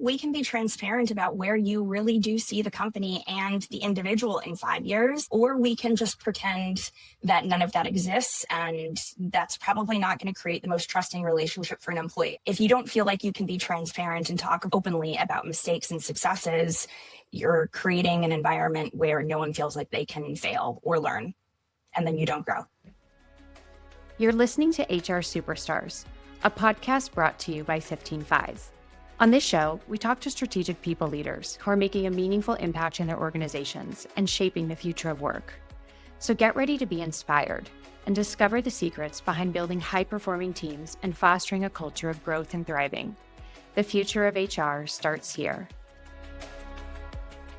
We can be transparent about where you really do see the company and the individual in 5 years, or we can just pretend that none of that exists. And that's probably not going to create the most trusting relationship for an employee. If you don't feel like you can be transparent and talk openly about mistakes and successes, you're creating an environment where no one feels like they can fail or learn, and then you don't grow. You're listening to HR Superstars, a podcast brought to you by 15Five. On this show, we talk to strategic people leaders who are making a meaningful impact in their organizations and shaping the future of work. So get ready to be inspired and discover the secrets behind building high-performing teams and fostering a culture of growth and thriving. The future of HR starts here.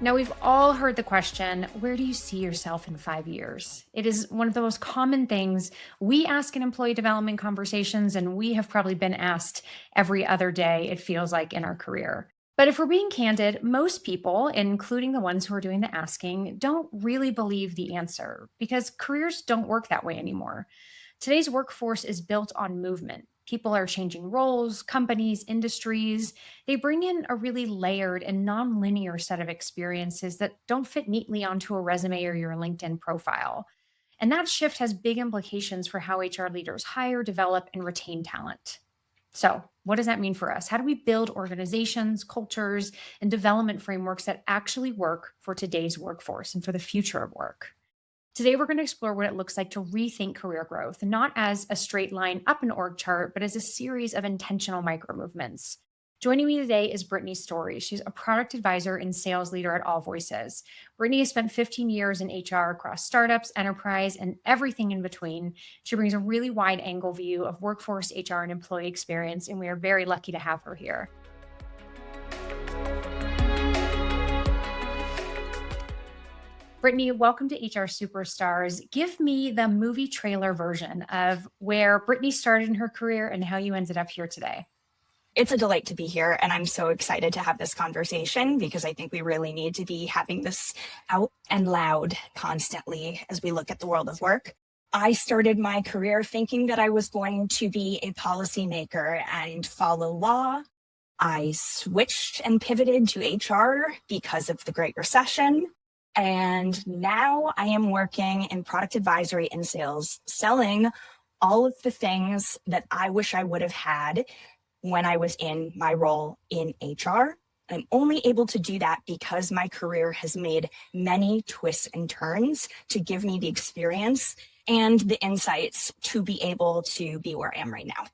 Now, we've all heard the question, where do you see yourself in 5 years? It is one of the most common things we ask in employee development conversations, and we have probably been asked every other day, it feels like, in our career. But if we're being candid, most people, including the ones who are doing the asking, don't really believe the answer because careers don't work that way anymore. Today's workforce is built on movement. People are changing roles, companies, industries. They bring in a really layered and nonlinear set of experiences that don't fit neatly onto a resume or your LinkedIn profile. And that shift has big implications for how HR leaders hire, develop, and retain talent. So, what does that mean for us? How do we build organizations, cultures, and development frameworks that actually work for today's workforce and for the future of work? Today, we're going to explore what it looks like to rethink career growth, not as a straight line up an org chart, but as a series of intentional micro movements. Joining me today is Brittany Storie. She's a product advisor and sales leader at AllVoices. Brittany has spent 15 years in HR across startups, enterprise, and everything in between. She brings a really wide angle view of workforce, HR, and employee experience, and we are very lucky to have her here. Brittany, welcome to HR Superstars. Give me the movie trailer version of where Brittany started in her career and how you ended up here today. It's a delight to be here, and I'm so excited to have this conversation because I think we really need to be having this out and loud constantly as we look at the world of work. I started my career thinking that I was going to be a policymaker and follow law. I switched and pivoted to HR because of the Great Recession. And now I am working in product advisory and sales, selling all of the things that I wish I would have had when I was in my role in HR. I'm only able to do that because my career has made many twists and turns to give me the experience and the insights to be able to be where I am right now.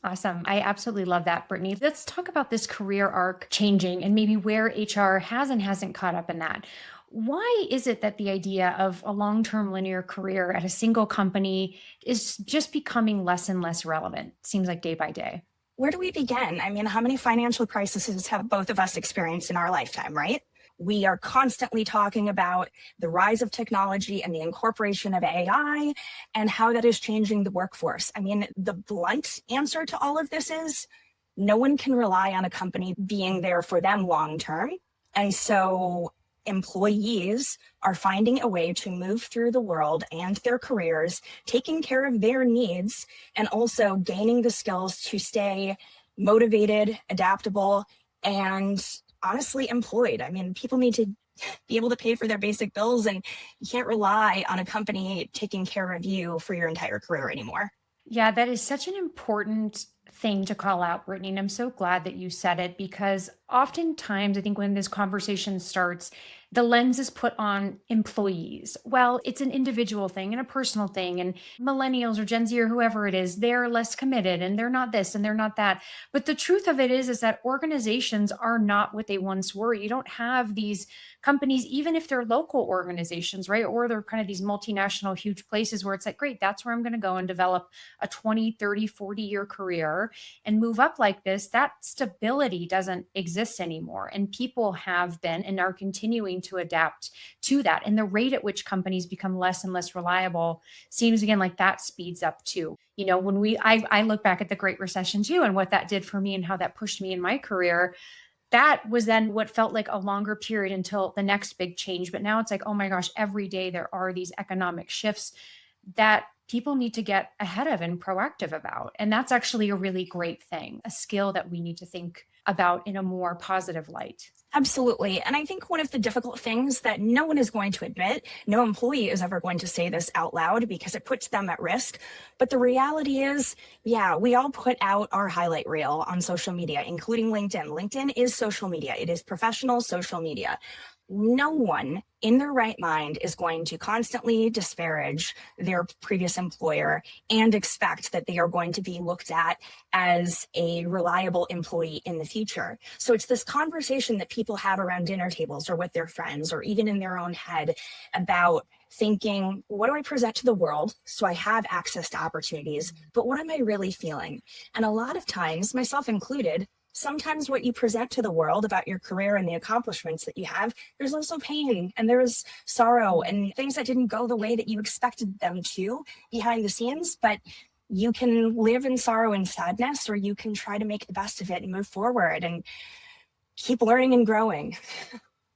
Awesome. I absolutely love that, Brittany. Let's talk about this career arc changing and maybe where HR has and hasn't caught up in that. Why is it that the idea of a long-term linear career at a single company is just becoming less and less relevant? Seems like day by day. Where do we begin? I mean, how many financial crises have both of us experienced in our lifetime, right? We are constantly talking about the rise of technology and the incorporation of AI and how that is changing the workforce. I mean, the blunt answer to all of this is no one can rely on a company being there for them long term. And so employees are finding a way to move through the world and their careers, taking care of their needs, and also gaining the skills to stay motivated, adaptable, and honestly employed. I mean, people need to be able to pay for their basic bills, and you can't rely on a company taking care of you for your entire career anymore. Yeah, that is such an important thing to call out, Brittany. And I'm so glad that you said it because oftentimes I think when this conversation starts, the lens is put on employees. Well, it's an individual thing and a personal thing. And millennials or Gen Z or whoever it is, they're less committed and they're not this and they're not that. But the truth of it is that organizations are not what they once were. You don't have these companies, even if they're local organizations, right? Or they're kind of these multinational, huge places where it's like, great, that's where I'm going to go and develop a 20, 30, 40-year career and move up like this. That stability doesn't exist anymore. And people have been and are continuing to adapt to that. And the rate at which companies become less and less reliable seems again like that speeds up too. You know, when I look back at the Great Recession too, and what that did for me and how that pushed me in my career, that was then what felt like a longer period until the next big change. But now it's like, oh my gosh, every day there are these economic shifts that people need to get ahead of and proactive about. And that's actually a really great thing, a skill that we need to think about in a more positive light. Absolutely. And I think one of the difficult things that no one is going to admit, no employee is ever going to say this out loud because it puts them at risk. But the reality is, yeah, we all put out our highlight reel on social media, including LinkedIn. LinkedIn is social media. It is professional social media. No one in their right mind is going to constantly disparage their previous employer and expect that they are going to be looked at as a reliable employee in the future. So it's this conversation that people have around dinner tables or with their friends or even in their own head about thinking, what do I present to the world so I have access to opportunities, but what am I really feeling? And a lot of times, myself included, sometimes what you present to the world about your career and the accomplishments that you have, there's also pain and there's sorrow and things that didn't go the way that you expected them to behind the scenes. But you can live in sorrow and sadness, or you can try to make the best of it and move forward and keep learning and growing.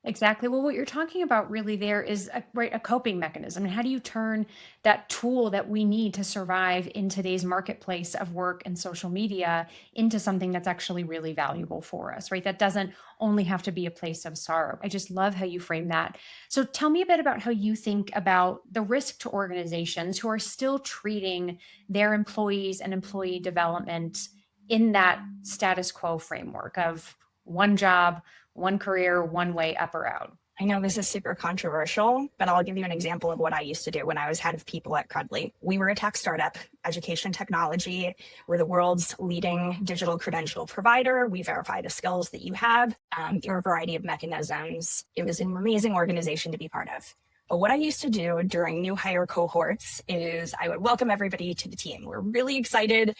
Exactly. Well, what you're talking about really there is a coping mechanism. And how do you turn that tool that we need to survive in today's marketplace of work and social media into something that's actually really valuable for us, right? That doesn't only have to be a place of sorrow. I just love how you frame that. So tell me a bit about how you think about the risk to organizations who are still treating their employees and employee development in that status quo framework of one job, one career, one way, up or out. I know this is super controversial, but I'll give you an example of what I used to do when I was head of people at Crudley. We were a tech startup, education technology. We're the world's leading digital credential provider. We verify the skills that you have through a variety of mechanisms. It was an amazing organization to be part of. But what I used to do during new hire cohorts is I would welcome everybody to the team. We're really excited.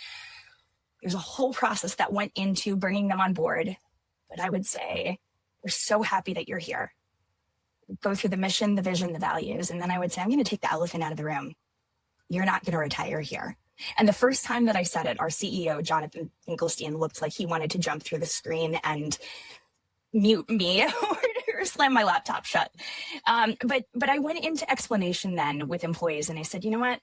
There's a whole process that went into bringing them on board. But I would say, we're so happy that you're here. Go through the mission, the vision, the values. And then I would say, I'm going to take the elephant out of the room. You're not going to retire here. And the first time that I said it, our CEO, Jonathan Finkelstein, looked like he wanted to jump through the screen and mute me or slam my laptop shut. But I went into explanation then with employees and I said, you know what?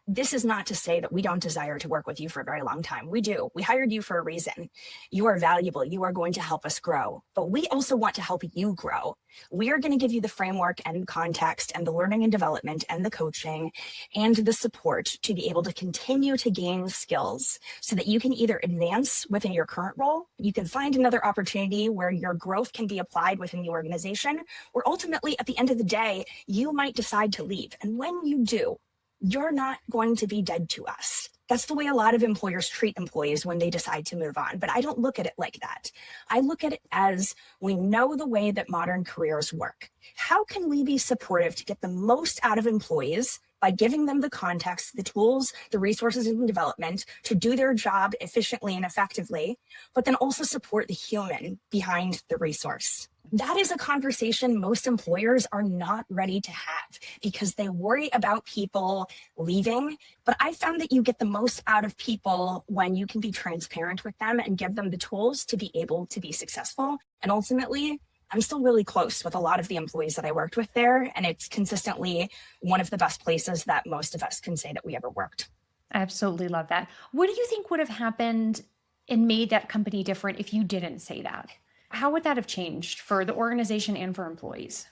This is not to say that we don't desire to work with you for a very long time. We do. We hired you for a reason. You are valuable. You are going to help us grow. But we also want to help you grow. We are going to give you the framework and context and the learning and development and the coaching and the support to be able to continue to gain skills so that you can either advance within your current role, you can find another opportunity where your growth can be applied within the organization, or ultimately at the end of the day, you might decide to leave. And when you do, you're not going to be dead to us. That's the way a lot of employers treat employees when they decide to move on. But I don't look at it like that. I look at it as we know the way that modern careers work. How can we be supportive to get the most out of employees by giving them the context, the tools, the resources and development to do their job efficiently and effectively, but then also support the human behind the resource? That is a conversation most employers are not ready to have because they worry about people leaving. But I found that you get the most out of people when you can be transparent with them and give them the tools to be able to be successful. And ultimately, I'm still really close with a lot of the employees that I worked with there. And it's consistently one of the best places that most of us can say that we ever worked. I absolutely love that. What do you think would have happened and made that company different if you didn't say that? How would that have changed for the organization and for employees?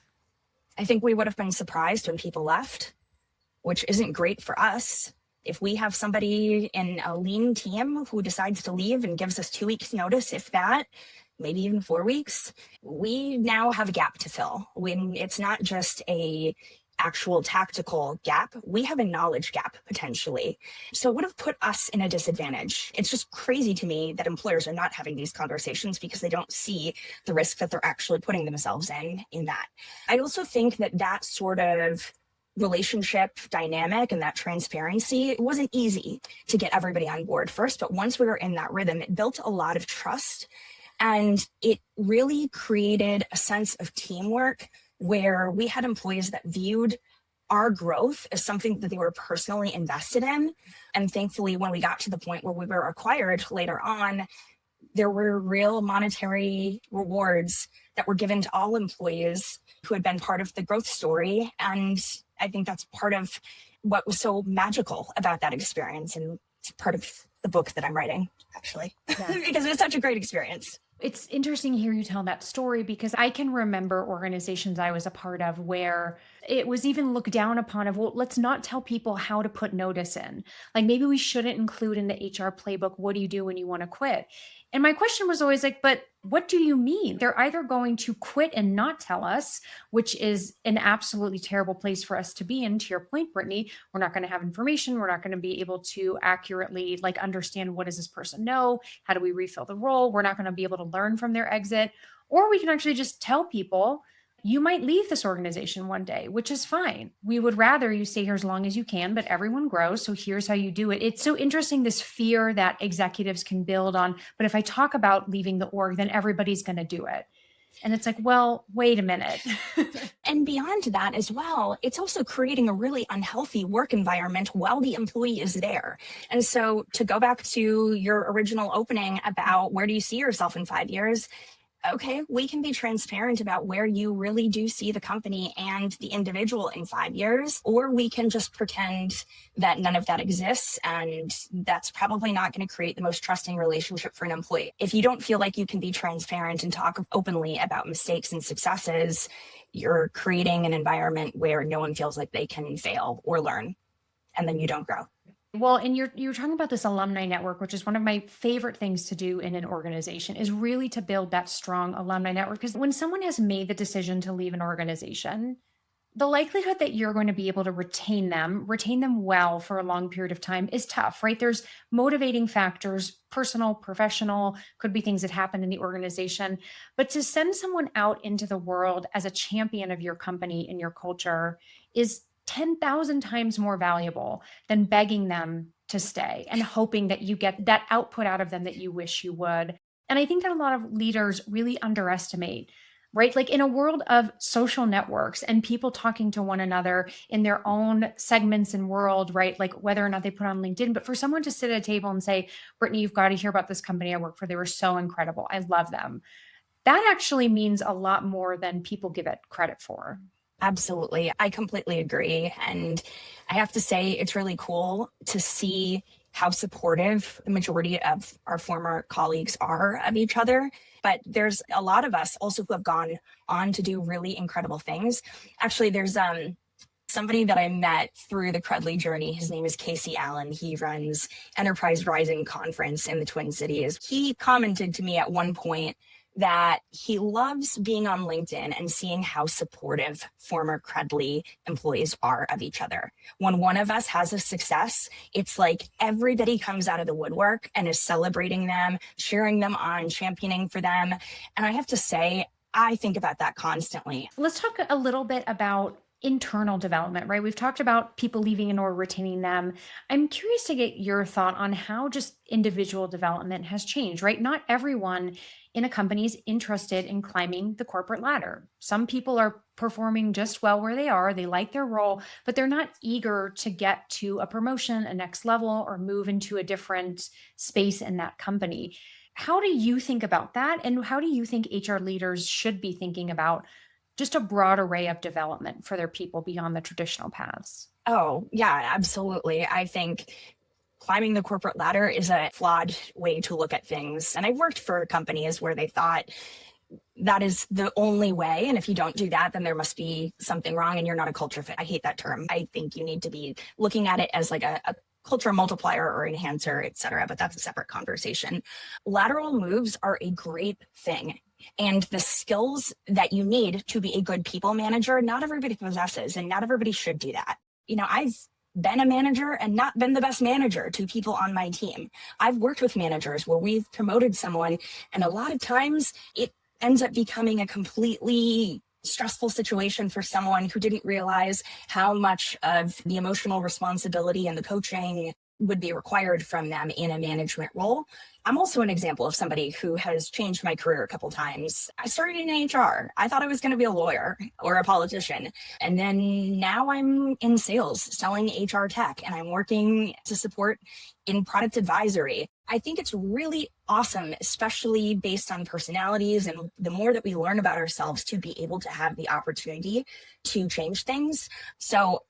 I think we would have been surprised when people left, which isn't great for us. If we have somebody in a lean team who decides to leave and gives us 2 weeks notice, if that, maybe even 4 weeks, we now have a gap to fill. When it's not just a actual tactical gap, we have a knowledge gap potentially. So it would have put us in a disadvantage. It's just crazy to me that employers are not having these conversations because they don't see the risk that they're actually putting themselves in that. I also think that that sort of relationship dynamic and that transparency, it wasn't easy to get everybody on board first, but once we were in that rhythm, it built a lot of trust and it really created a sense of teamwork where we had employees that viewed our growth as something that they were personally invested in. And thankfully, when we got to the point where we were acquired later on, there were real monetary rewards that were given to all employees who had been part of the growth story. And I think that's part of what was so magical about that experience. And it's part of the book that I'm writing, actually, because it was such a great experience. It's interesting to hear you tell that story because I can remember organizations I was a part of where it was even looked down upon of, well, let's not tell people how to put notice in. Like maybe we shouldn't include in the HR playbook, what do you do when you want to quit? And my question was always like, but what do you mean? They're either going to quit and not tell us, which is an absolutely terrible place for us to be in. To your point, Brittany, we're not going to have information. We're not going to be able to accurately like understand what does this person know? How do we refill the role? We're not going to be able to learn from their exit. Or we can actually just tell people, you might leave this organization one day, which is fine. We would rather you stay here as long as you can, but everyone grows. So here's how you do it. It's so interesting, this fear that executives can build on. But if I talk about leaving the org, then everybody's going to do it. And it's like, well, wait a minute. And beyond that as well, it's also creating a really unhealthy work environment while the employee is there. And so to go back to your original opening about where do you see yourself in 5 years? Okay, we can be transparent about where you really do see the company and the individual in 5 years, or we can just pretend that none of that exists. And that's probably not going to create the most trusting relationship for an employee. If you don't feel like you can be transparent and talk openly about mistakes and successes, you're creating an environment where no one feels like they can fail or learn, and then you don't grow. Well, and you're talking about this alumni network, which is one of my favorite things to do in an organization, is really to build that strong alumni network. Because when someone has made the decision to leave an organization, the likelihood that you're going to be able to retain them well for a long period of time is tough, right? There's motivating factors, personal, professional, could be things that happen in the organization. But to send someone out into the world as a champion of your company and your culture is 10,000 times more valuable than begging them to stay and hoping that you get that output out of them that you wish you would. And I think that a lot of leaders really underestimate, right? Like in a world of social networks and people talking to one another in their own segments and world, right? Like whether or not they put on LinkedIn, but for someone to sit at a table and say, Brittany, you've got to hear about this company I work for. They were so incredible. I love them. That actually means a lot more than people give it credit for. Absolutely. I completely agree. And I have to say, it's really cool to see how supportive the majority of our former colleagues are of each other. But there's a lot of us also who have gone on to do really incredible things. Actually, there's somebody that I met through the Crudley journey. His name is Casey Allen. He runs Enterprise Rising Conference in the Twin Cities. He commented to me at one point that he loves being on LinkedIn and seeing how supportive former Crudley employees are of each other. When one of us has a success, it's like everybody comes out of the woodwork and is celebrating them, cheering them on, championing for them. And I have to say, I think about that constantly. Let's talk a little bit about internal development, right? We've talked about people leaving and or retaining them. I'm curious to get your thought on how just individual development has changed, right? Not everyone in a company is interested in climbing the corporate ladder. Some people are performing just well where they are. They like their role, but they're not eager to get to a promotion, a next level, or move into a different space in that company. How do you think about that? And how do you think HR leaders should be thinking about just a broad array of development for their people beyond the traditional paths? Oh, yeah, absolutely. I think climbing the corporate ladder is a flawed way to look at things. And I've worked for companies where they thought that is the only way. And if you don't do that, then there must be something wrong and you're not a culture fit. I hate that term. I think you need to be looking at it as like a culture multiplier or enhancer, et cetera, but that's a separate conversation. Lateral moves are a great thing. And the skills that you need to be a good people manager, not everybody possesses, and not everybody should do that. You know, I've been a manager and not been the best manager to people on my team. I've worked with managers where we've promoted someone, and a lot of times it ends up becoming a completely stressful situation for someone who didn't realize how much of the emotional responsibility and the coaching would be required from them in a management role. I'm also an example of somebody who has changed my career a couple times. I started in HR. I thought I was going to be a lawyer or a politician. And then now I'm in sales, selling HR tech, and I'm working to support in product advisory. I think it's really awesome, especially based on personalities and the more that we learn about ourselves, to be able to have the opportunity to change things. So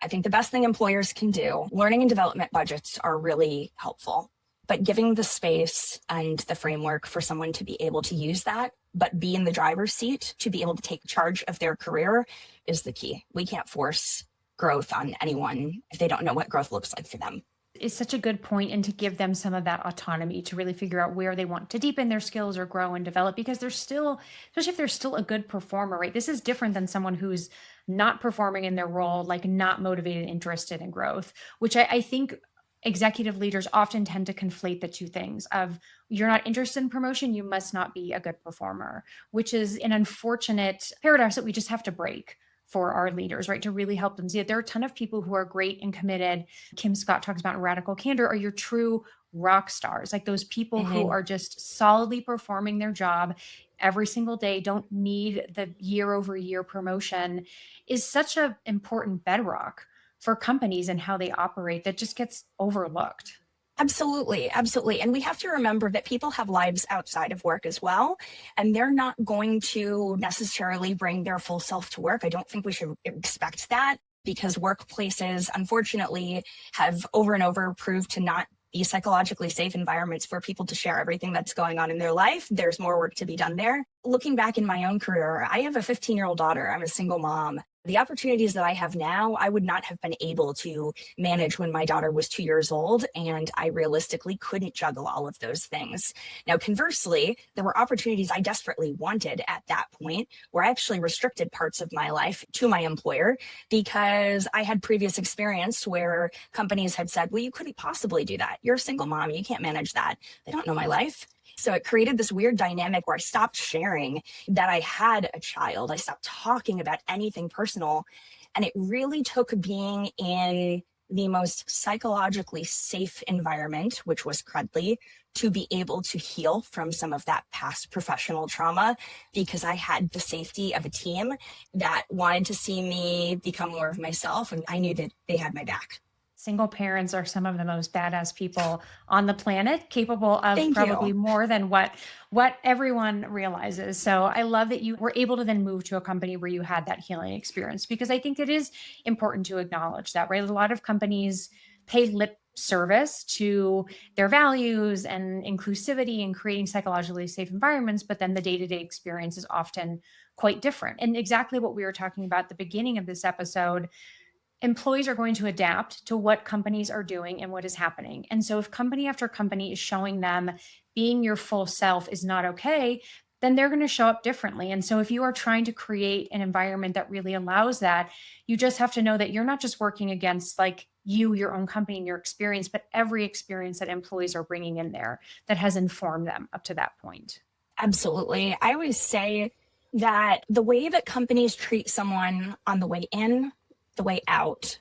I think the best thing employers can do, learning and development budgets are really helpful. But giving the space and the framework for someone to be able to use that, but be in the driver's seat to be able to take charge of their career is the key. We can't force growth on anyone if they don't know what growth looks like for them. Is such a good point, and to give them some of that autonomy to really figure out where they want to deepen their skills or grow and develop, because they're still, especially if they're still a good performer, right? This is different than someone who's not performing in their role, like not motivated, interested in growth, which I think executive leaders often tend to conflate the two things of you're not interested in promotion, you must not be a good performer, which is an unfortunate paradox that we just have to break for our leaders, right? To really help them see it. There are a ton of people who are great and committed. Kim Scott talks about radical candor are your true rock stars, like those people who are just solidly performing their job every single day, don't need the year over year promotion, is such an important bedrock for companies and how they operate that just gets overlooked. Absolutely. Absolutely. And we have to remember that people have lives outside of work as well, and they're not going to necessarily bring their full self to work. I don't think we should expect that, because workplaces, unfortunately, have over and over proved to not be psychologically safe environments for people to share everything that's going on in their life. There's more work to be done there. Looking back in my own career, I have a 15-year-old daughter. I'm a single mom. The opportunities that I have now, I would not have been able to manage when my daughter was 2 years old, and I realistically couldn't juggle all of those things. Now, conversely, there were opportunities I desperately wanted at that point where I actually restricted parts of my life to my employer because I had previous experience where companies had said, well, you couldn't possibly do that. You're a single mom. You can't manage that. They don't know my life. So it created this weird dynamic where I stopped sharing that I had a child. I stopped talking about anything personal. And it really took being in the most psychologically safe environment, which was Credly, to be able to heal from some of that past professional trauma, because I had the safety of a team that wanted to see me become more of myself. And I knew that they had my back. Single parents are some of the most badass people on the planet, capable of Thank probably you. more than what everyone realizes. So I love that you were able to then move to a company where you had that healing experience, because I think it is important to acknowledge that, right? A lot of companies pay lip service to their values and inclusivity and creating psychologically safe environments, but then the day-to-day experience is often quite different. And exactly what we were talking about at the beginning of this episode, employees are going to adapt to what companies are doing and what is happening. And so if company after company is showing them being your full self is not okay, then they're going to show up differently. And so if you are trying to create an environment that really allows that, you just have to know that you're not just working against like you, your own company and your experience, but every experience that employees are bringing in there that has informed them up to that point. Absolutely. I always say that the way that companies treat someone on the way in, the way out,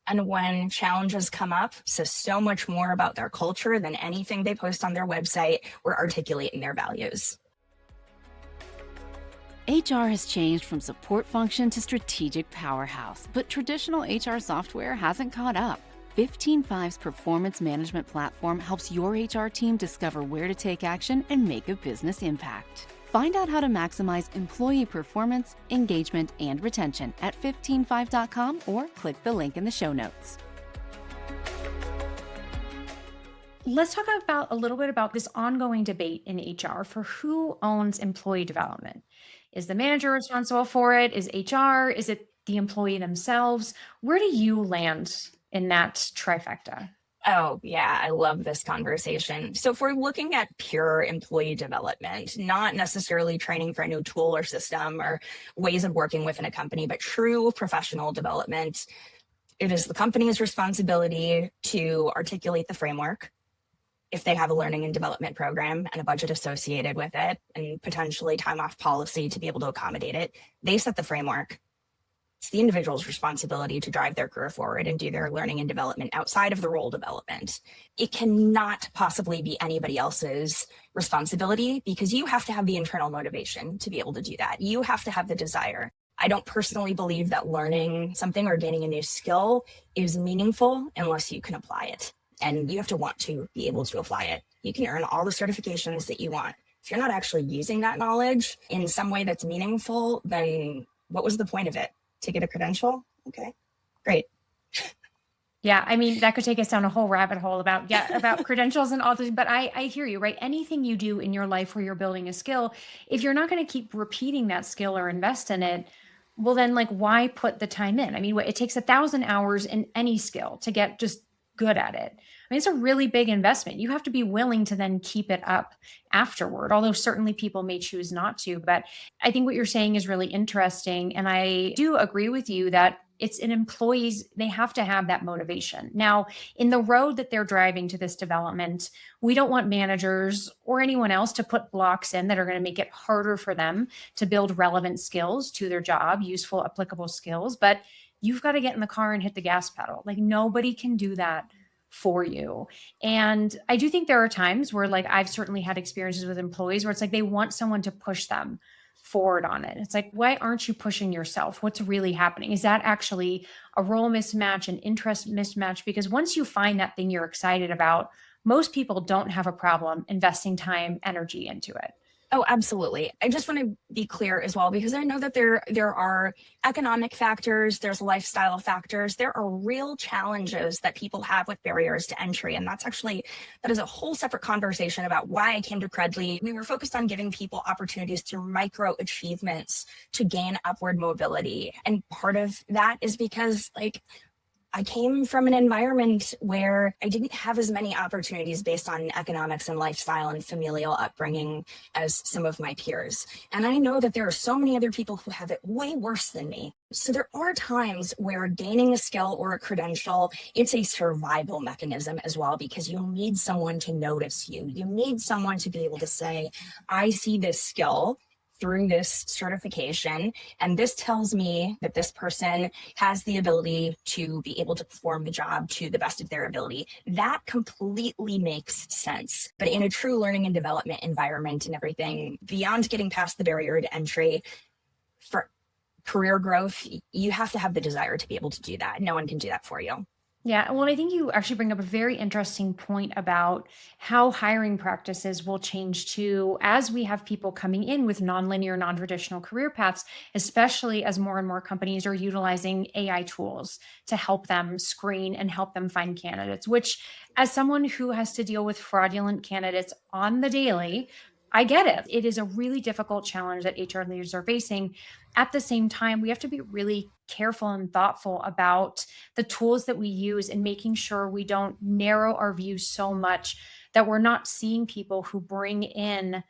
and when challenges come up says so much more about their culture than anything they post on their website or articulating their values. HR has changed from support function to strategic powerhouse, but traditional HR software hasn't caught up. 15Five's performance management platform helps your HR team discover where to take action and make a business impact. Find out how to maximize employee performance, engagement, and retention at 15five.com or click the link in the show notes. Let's talk about a little bit about this ongoing debate in HR for who owns employee development. Is the manager responsible for it? Is HR? Is it the employee themselves? Where do you land in that trifecta? Oh, yeah, I love this conversation. So if we're looking at pure employee development, not necessarily training for a new tool or system or ways of working within a company, but true professional development, it is the company's responsibility to articulate the framework. If they have a learning and development program and a budget associated with it and potentially time off policy to be able to accommodate it, they set the framework. It's the individual's responsibility to drive their career forward and do their learning and development outside of the role development. It cannot possibly be anybody else's responsibility because you have to have the internal motivation to be able to do that. You have to have the desire. I don't personally believe that learning something or gaining a new skill is meaningful unless you can apply it. And you have to want to be able to apply it. You can earn all the certifications that you want. If you're not actually using that knowledge in some way that's meaningful, then what was the point of it? To get a credential? Okay, great. Yeah, I mean, that could take us down a whole rabbit hole about credentials and all this, but I hear you, right? Anything you do in your life where you're building a skill, if you're not going to keep repeating that skill or invest in it, well, then like, why put the time in? I mean, it takes 1,000 hours in any skill to get just good at it. I mean, it's a really big investment. You have to be willing to then keep it up afterward, although certainly people may choose not to. But I think what you're saying is really interesting. And I do agree with you that it's an employees, they have to have that motivation. Now, in the road that they're driving to this development, we don't want managers or anyone else to put blocks in that are going to make it harder for them to build relevant skills to their job, useful, applicable skills. But you've got to get in the car and hit the gas pedal. Like nobody can do that for you. And I do think there are times where, like, I've certainly had experiences with employees where it's like they want someone to push them forward on it. It's like, why aren't you pushing yourself? What's really happening? Is that actually a role mismatch, an interest mismatch? Because once you find that thing you're excited about, most people don't have a problem investing time, energy into it. Oh, absolutely. I just want to be clear as well, because I know that there are economic factors, there's lifestyle factors, there are real challenges that people have with barriers to entry. And that is a whole separate conversation about why I came to Credly. We were focused on giving people opportunities through micro achievements to gain upward mobility. And part of that is because, like, I came from an environment where I didn't have as many opportunities based on economics and lifestyle and familial upbringing as some of my peers. And I know that there are so many other people who have it way worse than me. So there are times where gaining a skill or a credential, it's a survival mechanism as well, because you need someone to notice you. You need someone to be able to say, I see this skill through this certification, and this tells me that this person has the ability to be able to perform the job to the best of their ability. That completely makes sense. But in a true learning and development environment and everything, beyond getting past the barrier to entry, for career growth, you have to have the desire to be able to do that. No one can do that for you. Yeah, well, I think you actually bring up a very interesting point about how hiring practices will change too as we have people coming in with nonlinear, non-traditional career paths, especially as more and more companies are utilizing AI tools to help them screen and help them find candidates, which, as someone who has to deal with fraudulent candidates on the daily, I get it. It is a really difficult challenge that HR leaders are facing. At the same time, we have to be really careful and thoughtful about the tools that we use and making sure we don't narrow our views so much that we're not seeing people who bring in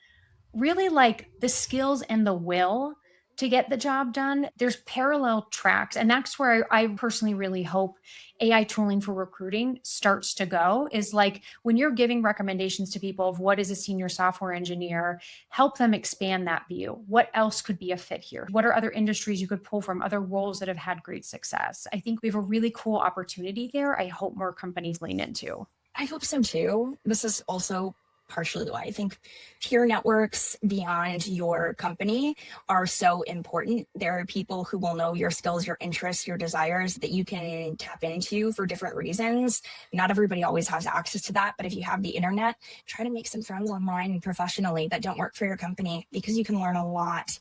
really like the skills and the will to get the job done. There's parallel tracks. And that's where I personally really hope AI tooling for recruiting starts to go, is like when you're giving recommendations to people of what is a senior software engineer, help them expand that view. What else could be a fit here? What are other industries you could pull from, other roles that have had great success? I think we have a really cool opportunity there. I hope more companies lean into. I hope so too. This is also partially why I think peer networks beyond your company are so important. There are people who will know your skills, your interests, your desires that you can tap into for different reasons. Not everybody always has access to that, but if you have the internet, try to make some friends online and professionally that don't work for your company, because you can learn a lot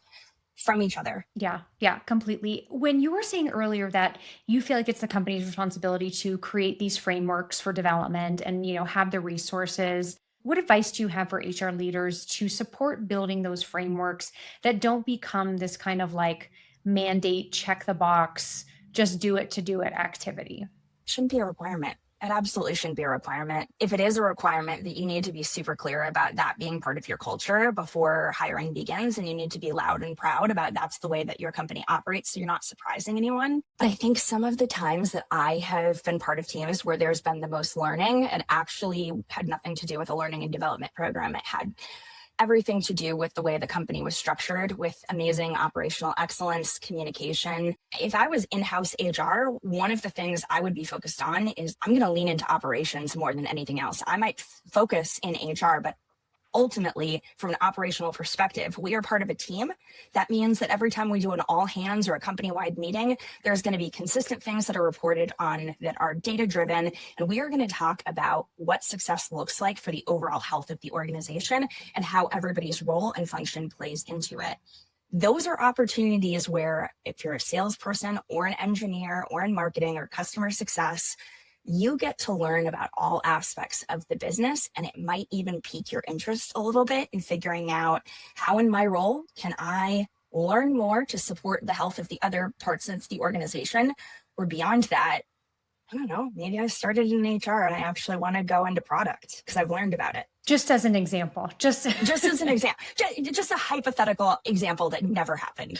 from each other. Yeah, completely. When you were saying earlier that you feel like it's the company's responsibility to create these frameworks for development and, have the resources, what advice do you have for HR leaders to support building those frameworks that don't become this kind of like mandate, check the box, just do it to do it activity? Shouldn't be a requirement. It absolutely shouldn't be a requirement. If it is a requirement, that you need to be super clear about that being part of your culture before hiring begins. And you need to be loud and proud about that's the way that your company operates, so you're not surprising anyone. But I think some of the times that I have been part of teams where there's been the most learning, it actually had nothing to do with a learning and development program. It had everything to do with the way the company was structured, with amazing operational excellence, communication. If I was in-house HR, one of the things I would be focused on is I'm going to lean into operations more than anything else. I might focus in HR, but ultimately, from an operational perspective, we are part of a team. That means that every time we do an all hands or a company-wide meeting, there's going to be consistent things that are reported on that are data-driven. And we are going to talk about what success looks like for the overall health of the organization and how everybody's role and function plays into it. Those are opportunities where, if you're a salesperson or an engineer or in marketing or customer success, you get to learn about all aspects of the business, and it might even pique your interest a little bit in figuring out how in my role can I learn more to support the health of the other parts of the organization, or beyond that, I don't know, maybe I started in HR and I actually want to go into product because I've learned about it. Just as an example, just as an example, just a hypothetical example that never happened.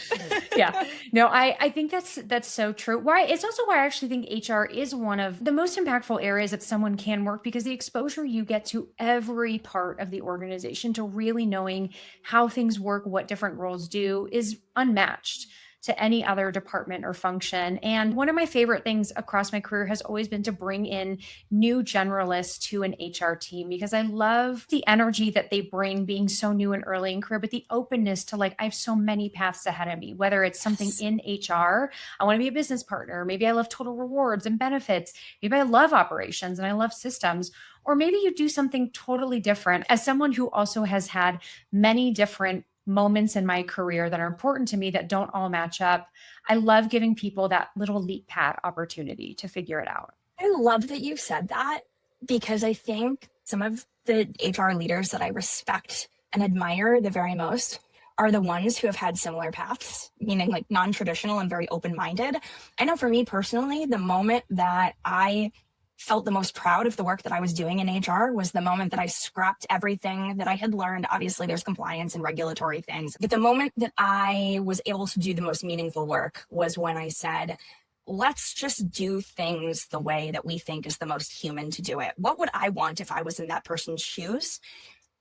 Yeah, no, I think that's so true. It's also why I actually think HR is one of the most impactful areas that someone can work, because the exposure you get to every part of the organization, to really knowing how things work, what different roles do, is unmatched to any other department or function. And one of my favorite things across my career has always been to bring in new generalists to an HR team, because I love the energy that they bring, being so new and early in career, but the openness to like, I have so many paths ahead of me, whether it's something in HR, I want to be a business partner. Maybe I love total rewards and benefits. Maybe I love operations and I love systems. Or maybe you do something totally different. As someone who also has had many different moments in my career that are important to me that don't all match up, I love giving people that little leap pad opportunity to figure it out. I love that you said that, because I think some of the HR leaders that I respect and admire the very most are the ones who have had similar paths, meaning like non-traditional and very open-minded. I know for me personally, the moment that I felt the most proud of the work that I was doing in HR was the moment that I scrapped everything that I had learned. Obviously, there's compliance and regulatory things, but the moment that I was able to do the most meaningful work was when I said, let's just do things the way that we think is the most human to do it. What would I want if I was in that person's shoes?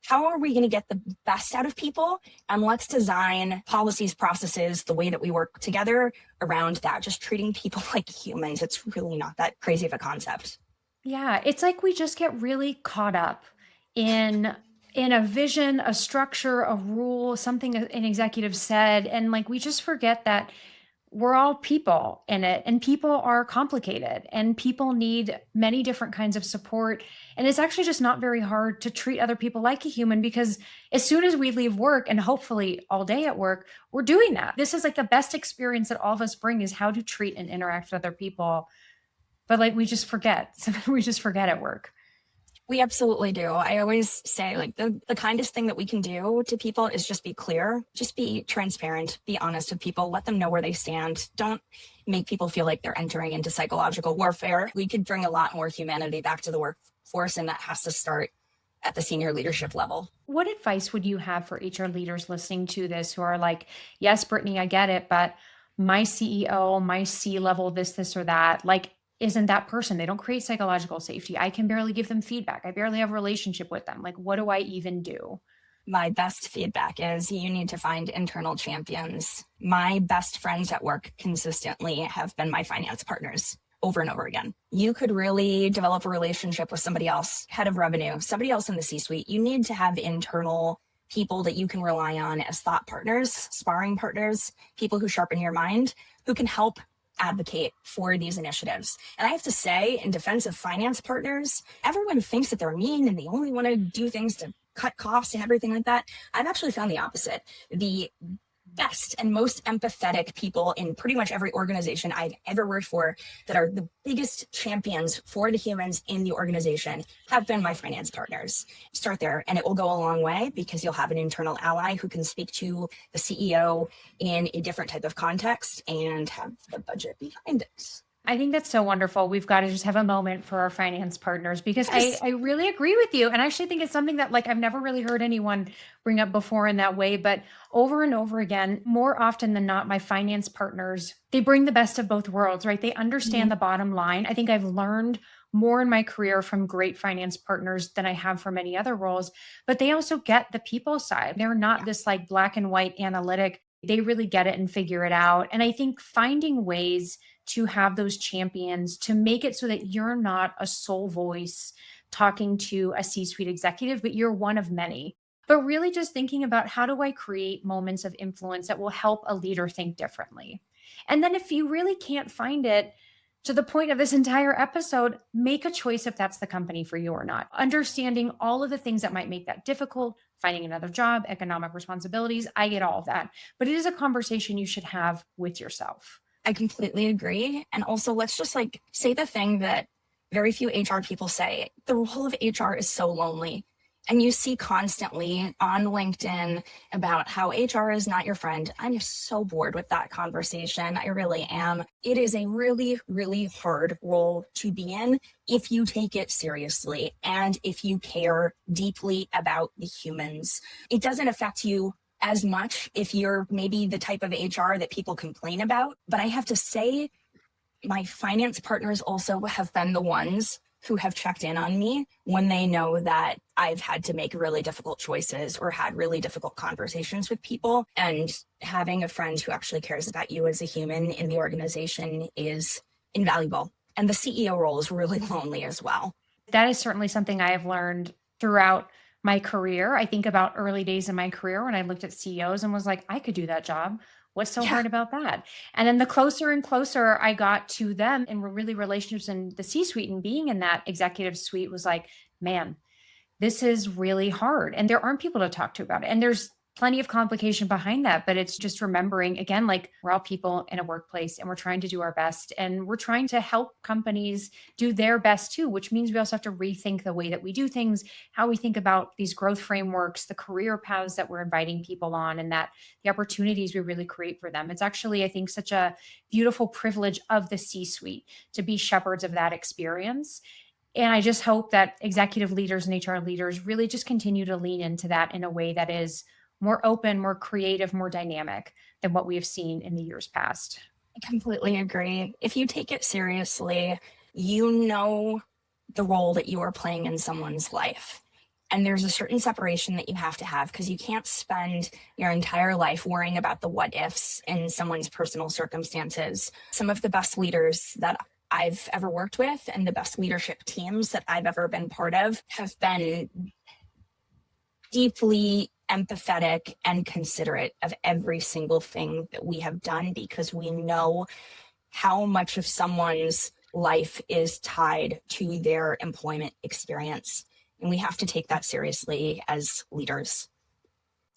How are we going to get the best out of people? And let's design policies, processes, the way that we work together around that, just treating people like humans. It's really not that crazy of a concept. Yeah, it's like we just get really caught up in a vision, a structure, a rule, something an executive said, and like we just forget that we're all people in it, and people are complicated, and people need many different kinds of support. And it's actually just not very hard to treat other people like a human, because as soon as we leave work, and hopefully all day at work, we're doing that. This is like the best experience that all of us bring, is how to treat and interact with other people. But like we just forget. We just forget at work. We absolutely do. I always say like the kindest thing that we can do to people is just be clear, just be transparent, be honest with people, let them know where they stand. Don't make people feel like they're entering into psychological warfare. We could bring a lot more humanity back to the workforce, and that has to start at the senior leadership level. What advice would you have for HR leaders listening to this who are like, yes, Brittany, I get it, but my CEO, my C-level, this or that, like, isn't that person. They don't create psychological safety. I can barely give them feedback. I barely have a relationship with them. Like, what do I even do? My best feedback is you need to find internal champions. My best friends at work consistently have been my finance partners over and over again. You could really develop a relationship with somebody else, head of revenue, somebody else in the C-suite. You need to have internal people that you can rely on as thought partners, sparring partners, people who sharpen your mind, who can help advocate for these initiatives. And I have to say, in defense of finance partners, everyone thinks that they're mean and they only want to do things to cut costs and everything like that. I've actually found the opposite. The best and most empathetic people in pretty much every organization I've ever worked for, that are the biggest champions for the humans in the organization, have been my finance partners. Start there, and it will go a long way, because you'll have an internal ally who can speak to the CEO in a different type of context and have the budget behind it. I think that's so wonderful. We've got to just have a moment for our finance partners, because I really agree with you. And I actually think it's something that like I've never really heard anyone bring up before in that way, but over and over again, more often than not, my finance partners, they bring the best of both worlds, right? They understand the bottom line. I think I've learned more in my career from great finance partners than I have from any other roles, but they also get the people side. They're not this like black and white analytic. They really get it and figure it out. And I think finding ways to have those champions, to make it so that you're not a sole voice talking to a C-suite executive, but you're one of many. But really just thinking about, how do I create moments of influence that will help a leader think differently? And then if you really can't find it, to the point of this entire episode, make a choice if that's the company for you or not. Understanding all of the things that might make that difficult, finding another job, economic responsibilities, I get all of that. But it is a conversation you should have with yourself. I completely agree. And also, let's just like say the thing that Very few HR people say the role of HR is so lonely. And you see constantly on LinkedIn about how HR is not your friend. I'm just so bored with that conversation. I really am. It is a really, really hard role to be in if you take it seriously and if you care deeply about the humans. It doesn't affect you as much if you're maybe the type of HR that people complain about. But I have to say, my finance partners also have been the ones who have checked in on me when they know that I've had to make really difficult choices or had really difficult conversations with people. And having a friend who actually cares about you as a human in the organization is invaluable. And the CEO role is really lonely as well. That is certainly something I have learned throughout my career. I think about early days in my career when I looked at CEOs and was like, I could do that job. What's so hard about that? And then the closer and closer I got to them and really relationships in the C-suite and being in that executive suite was like, man, this is really hard. And there aren't people to talk to about it. And there's plenty of complication behind that, but it's just remembering, again, like we're all people in a workplace and we're trying to do our best and we're trying to help companies do their best too, which means we also have to rethink the way that we do things, how we think about these growth frameworks, the career paths that we're inviting people on, and that the opportunities we really create for them. It's actually, I think, such a beautiful privilege of the C-suite to be shepherds of that experience. And I just hope that executive leaders and HR leaders really just continue to lean into that in a way that is more open, more creative, more dynamic than what we have seen in the years past. I completely agree. If you take it seriously, you know the role that you are playing in someone's life. And there's a certain separation that you have to have because you can't spend your entire life worrying about the what ifs in someone's personal circumstances. Some of the best leaders that I've ever worked with and the best leadership teams that I've ever been part of have been deeply empathetic and considerate of every single thing that we have done because we know how much of someone's life is tied to their employment experience. And we have to take that seriously as leaders.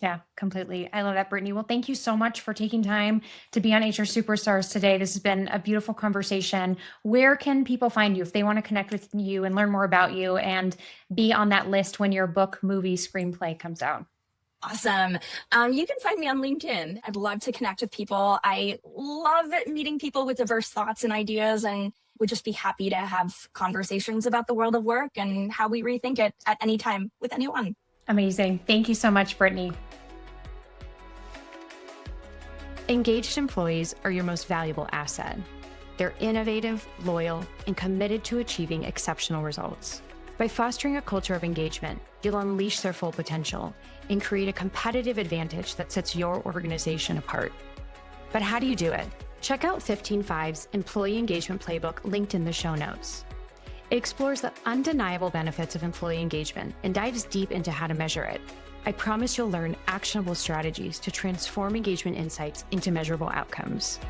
Yeah, completely. I love that, Brittany. Well, thank you so much for taking time to be on HR Superstars today. This has been a beautiful conversation. Where can people find you if they want to connect with you and learn more about you and be on that list when your book, movie, screenplay comes out? Awesome. You can find me on LinkedIn. I'd love to connect with people. I love meeting people with diverse thoughts and ideas and would just be happy to have conversations about the world of work and how we rethink it at any time with anyone. Amazing. Thank you so much, Brittany. Engaged employees are your most valuable asset. They're innovative, loyal, and committed to achieving exceptional results. By fostering a culture of engagement, you'll unleash their full potential and create a competitive advantage that sets your organization apart. But how do you do it? Check out 15Five's Employee Engagement Playbook linked in the show notes. It explores the undeniable benefits of employee engagement and dives deep into how to measure it. I promise you'll learn actionable strategies to transform engagement insights into measurable outcomes.